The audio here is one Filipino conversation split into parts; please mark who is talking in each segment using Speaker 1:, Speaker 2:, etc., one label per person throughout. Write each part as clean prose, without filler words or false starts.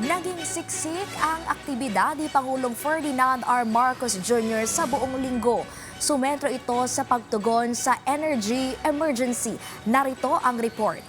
Speaker 1: Naging siksik ang aktibidad ni Pangulong Ferdinand R. Marcos Jr. sa buong linggo. Sumentro ito sa pagtugon sa energy emergency. Narito ang report.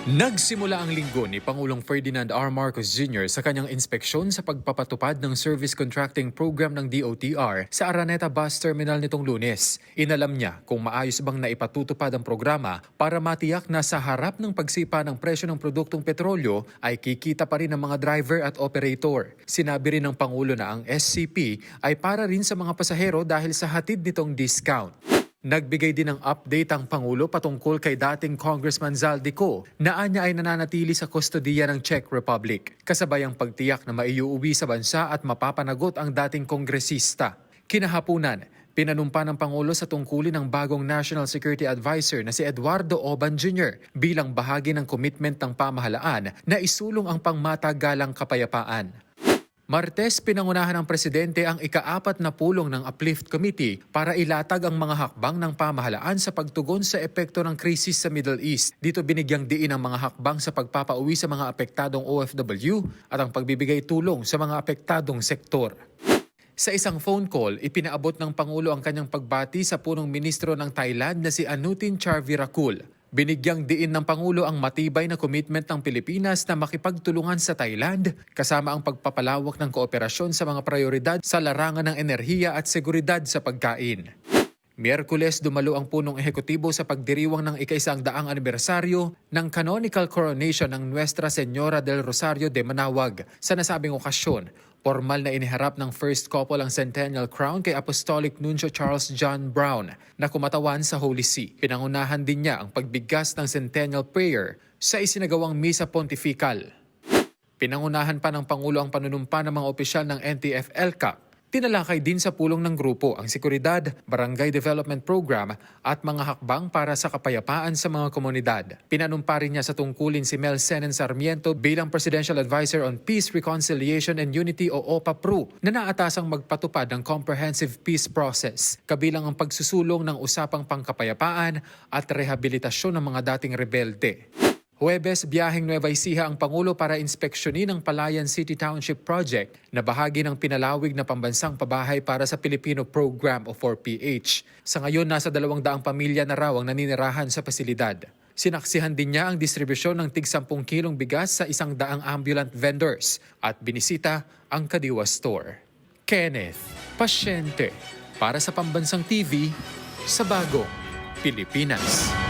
Speaker 2: Nagsimula ang linggo ni Pangulong Ferdinand R. Marcos Jr. sa kanyang inspeksyon sa pagpapatupad ng service contracting program ng DOTR sa Araneta Bus Terminal nitong Lunes. Inalam niya kung maayos bang naipatutupad ang programa para matiyak na sa harap ng pagsipa ng presyo ng produktong petrolyo ay kikita pa rin ang mga driver at operator. Sinabi rin ng Pangulo na ang SCP ay para rin sa mga pasahero dahil sa hatid nitong discount. Nagbigay din ng update ang Pangulo patungkol kay dating Congressman Zaldico na anya ay nananatili sa kustodiya ng Czech Republic. Kasabay ang pagtiyak na maiuuwi sa bansa at mapapanagot ang dating kongresista. Kinahapunan, pinanumpa ng Pangulo sa tungkulin ng bagong National Security Advisor na si Eduardo Oban Jr. bilang bahagi ng commitment ng pamahalaan na isulong ang pangmatagalang kapayapaan. Martes, pinangunahan ng Presidente ang ika-4 na pulong ng Uplift Committee para ilatag ang mga hakbang ng pamahalaan sa pagtugon sa epekto ng krisis sa Middle East. Dito binigyang diin ang mga hakbang sa pagpapauwi sa mga apektadong OFW at ang pagbibigay tulong sa mga apektadong sektor. Sa isang phone call, ipinaabot ng Pangulo ang kanyang pagbati sa punong ministro ng Thailand na si Anutin Charvirakul. Binigyang diin ng Pangulo ang matibay na commitment ng Pilipinas na makipagtulungan sa Thailand kasama ang pagpapalawak ng kooperasyon sa mga prioridad sa larangan ng enerhiya at seguridad sa pagkain. Miyerkules, dumalo ang punong ehekutibo sa pagdiriwang ng ika-100 anibersaryo ng canonical coronation ng Nuestra Señora del Rosario de Manawag. Sa nasabing okasyon, formal na iniharap ng first couple ang Centennial Crown kay Apostolic Nuncio Charles John Brown na kumatawan sa Holy See. Pinangunahan din niya ang pagbigas ng Centennial Prayer sa isinagawang Misa Pontifical. Pinangunahan pa ng Pangulo ang panunumpa ng mga opisyal ng NTF-ELCAC. Tinalakay din sa pulong ng grupo ang seguridad, barangay development program at mga hakbang para sa kapayapaan sa mga komunidad. Pinanumpa rin niya sa tungkulin si Mel Senen Sarmiento bilang Presidential Advisor on Peace, Reconciliation and Unity o OPA-PRU na naatasang magpatupad ng comprehensive peace process, kabilang ang pagsusulong ng usapang pangkapayapaan at rehabilitasyon ng mga dating rebelde. Huwebes, biyaheng Nueva Ecija ang Pangulo para inspeksyonin ang Palayan City Township Project na bahagi ng pinalawig na pambansang pabahay para sa Filipino Program o 4PH. Sa ngayon, nasa 200 pamilya na raw ang naninirahan sa pasilidad. Sinaksihan din niya ang distribusyon ng tig 10 kilong bigas sa 100 ambulant vendors at binisita ang Kadiwa Store. Kenneth Pasyente para sa Pambansang TV sa Bagong Pilipinas.